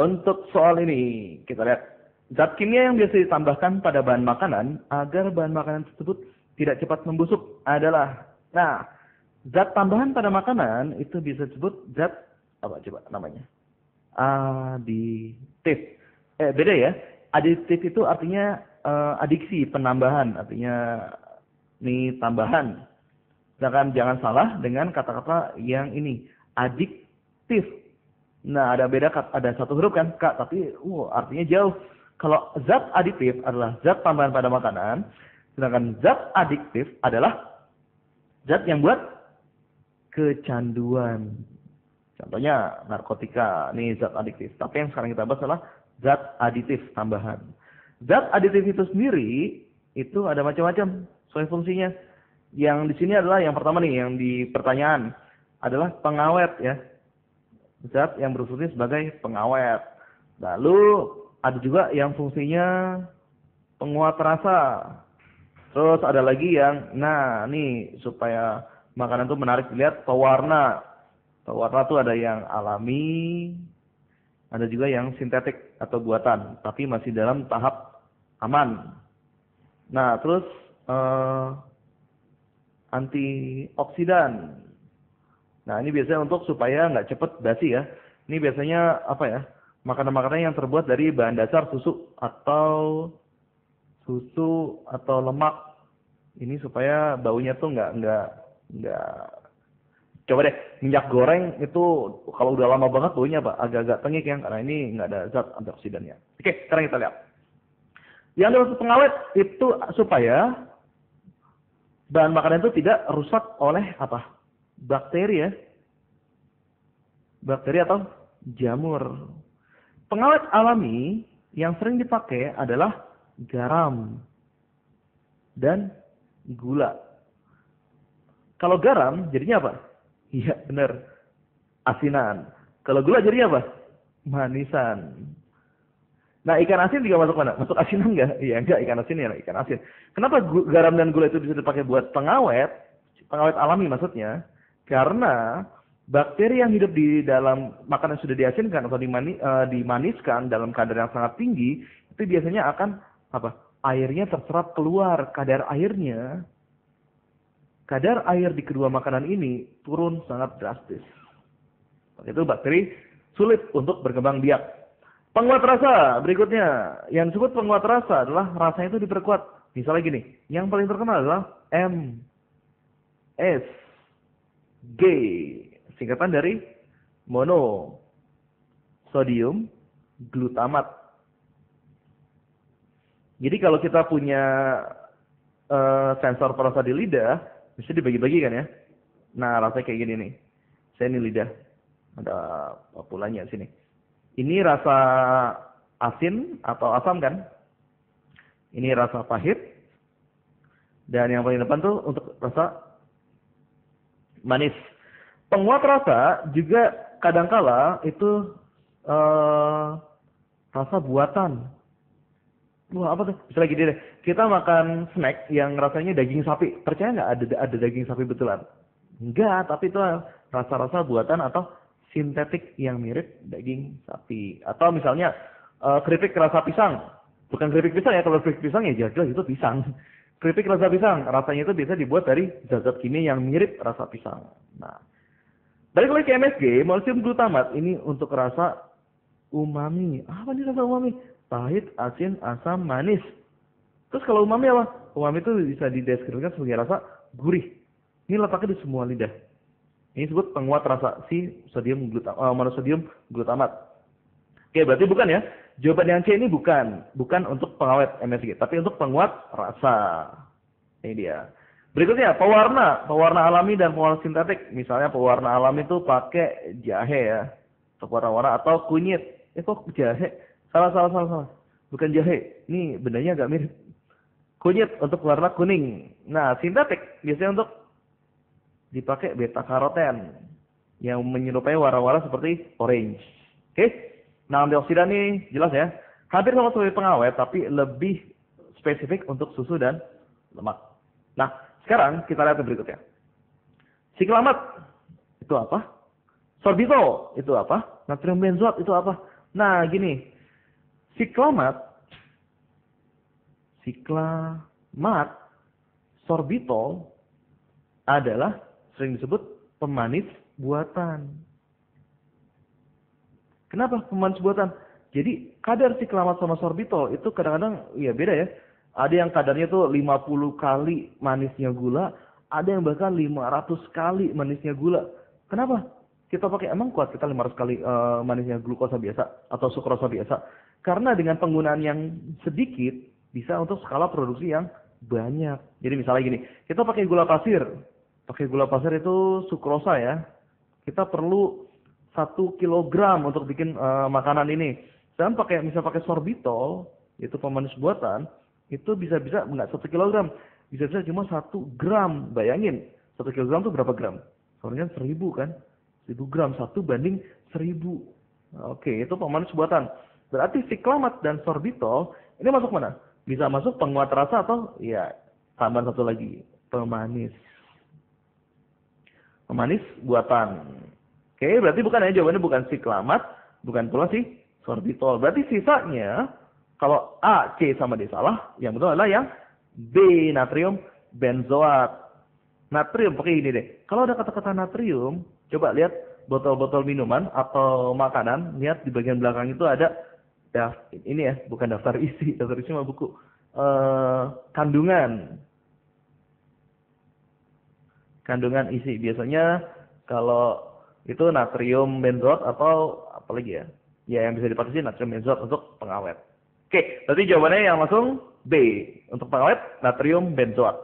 Untuk soal ini, kita lihat. Zat kimia yang biasa ditambahkan pada bahan makanan agar bahan makanan tersebut tidak cepat membusuk adalah, nah, zat tambahan pada makanan itu bisa disebut zat, apa coba namanya? Aditif. Beda ya. Aditif itu artinya adiksi, penambahan. Artinya ini tambahan. Sedangkan jangan salah dengan kata-kata yang ini. Adiktif. Nah, ada beda, ada satu huruf kan, Kak, tapi artinya jauh. Kalau zat aditif adalah zat tambahan pada makanan, sedangkan zat adiktif adalah zat yang buat kecanduan. Contohnya narkotika, ini zat adiktif. Tapi yang sekarang kita bahas adalah zat aditif tambahan. Zat aditif itu sendiri itu ada macam-macam sesuai fungsinya. Yang di sini adalah yang pertama nih, yang di pertanyaan adalah pengawet ya. Zat yang berfungsi sebagai pengawet. Lalu ada juga yang fungsinya penguat rasa. Terus ada lagi yang, nah nih supaya makanan itu menarik dilihat, pewarna. Pewarna itu ada yang alami, ada juga yang sintetik atau buatan, tapi masih dalam tahap aman. Nah, terus antioksidan. Nah, ini biasanya untuk supaya nggak cepet basi ya. Ini biasanya apa ya? Makanan-makanan yang terbuat dari bahan dasar susu atau lemak. Ini supaya baunya tuh nggak. Coba deh, minyak goreng itu kalau udah lama banget baunya apa? Agak-agak tengik ya, karena ini nggak ada zat antioksidannya. Oke, sekarang kita lihat. Yang dimaksud pengawet itu supaya bahan makanan itu tidak rusak oleh apa? Bakteri ya. Bakteri atau jamur. Pengawet alami yang sering dipakai adalah garam dan gula. Kalau garam jadinya apa? Iya benar, asinan. Kalau gula jadinya apa? Manisan. Nah, ikan asin juga masuk mana? Masuk asinan enggak? Iya enggak, ikan asin ya ikan asin. Kenapa garam dan gula itu bisa dipakai buat pengawet? Pengawet alami maksudnya. Karena bakteri yang hidup di dalam makanan yang sudah diasinkan atau dimaniskan dalam kadar yang sangat tinggi, itu biasanya akan apa? Airnya terserap keluar. Kadar air di kedua makanan ini turun sangat drastis. Itu bakteri sulit untuk berkembang biak. Penguat rasa berikutnya. Yang disebut penguat rasa adalah rasanya itu diperkuat. Misalnya gini, yang paling terkenal adalah MSG. Singkatan dari monosodium glutamat. Jadi kalau kita punya sensor perasa di lidah, bisa dibagi-bagi kan ya. Nah, rasanya kayak gini nih. Saya ini lidah. Ada pulanya sini. Ini rasa asin atau asam kan? Ini rasa pahit. Dan yang paling depan tuh untuk rasa manis. Penguat rasa juga kadangkala itu rasa buatan. Wah, apa tuh? Misalnya gini deh, kita makan snack yang rasanya daging sapi. Percaya nggak ada daging sapi betulan? Enggak, tapi itu rasa-rasa buatan atau sintetik yang mirip daging sapi. Atau misalnya keripik rasa pisang. Bukan keripik pisang ya, kalau keripik pisang ya jelas itu pisang. Keripik rasa pisang, rasanya itu bisa dibuat dari zat-zat kimia yang mirip rasa pisang. Nah, balik lagi ke MSG, monosodium glutamat ini untuk rasa umami. Apa nih rasa umami? Pahit, asin, asam, manis. Terus kalau umami apa? Umami itu bisa dideskripsikan sebagai rasa gurih. Ini letaknya di semua lidah. Ini disebut penguat rasa monosodium glutamat. Oke, berarti bukan ya? Jawaban yang C ini bukan untuk pengawet MSG, tapi untuk penguat rasa. Ini dia. Berikutnya, pewarna alami dan pewarna sintetik. Misalnya pewarna alami itu pakai jahe ya, untuk warna-warna atau kunyit. Kok jahe? Salah. Bukan jahe. Ini bendanya agak mirip. Kunyit untuk warna kuning. Nah, sintetik biasanya untuk dipakai beta karoten yang menyerupai warna-warna seperti orange. Oke? Nah, antioksidan ini jelas ya. Hampir sama seperti pengawet, tapi lebih spesifik untuk susu dan lemak. Nah, sekarang kita lihat yang berikutnya. Siklamat itu apa? Sorbitol itu apa? Natrium benzoat itu apa? Nah, gini, siklamat, sorbitol adalah sering disebut pemanis buatan. Kenapa pemanis buatan? Jadi kadar siklamat sama sorbitol itu kadang-kadang ya beda ya. Ada yang kadarnya tuh 50 kali manisnya gula, ada yang bahkan 500 kali manisnya gula. Kenapa? Kita pakai, emang kuat kita 500 kali manisnya glukosa biasa atau sukrosa biasa? Karena dengan penggunaan yang sedikit bisa untuk skala produksi yang banyak. Jadi misalnya gini, kita pakai gula pasir. Pakai gula pasir itu sukrosa ya. Kita perlu 1 kilogram untuk bikin makanan ini. Dan pakai sorbitol, itu pemanis buatan, itu bisa-bisa enggak 1 kilogram, bisa-bisa cuma 1 gram. Bayangin, 1 kilogram itu berapa gram? Soalnya 1000 kan? 1000 gram, 1 banding 1000. Oke, itu pemanis buatan. Berarti siklamat dan sorbitol, ini masuk mana? Bisa masuk penguat rasa atau ya tambahan satu lagi, pemanis. Pemanis buatan. Oke, berarti bukan ya, jawabannya bukan siklamat, bukan pula si sorbitol. Berarti sisanya, kalau A, C sama D salah, yang betul adalah yang B, natrium benzoat. Natrium, pakai ini deh. Kalau ada kata-kata natrium, coba lihat botol-botol minuman atau makanan, lihat di bagian belakang itu ada, ini ya, bukan daftar isi mah buku. Kandungan isi. Biasanya kalau itu natrium benzoat atau apa lagi ya? Ya yang bisa dipakai sih natrium benzoat untuk pengawet. Oke, berarti jawabannya yang langsung B. Untuk pengawet natrium benzoat.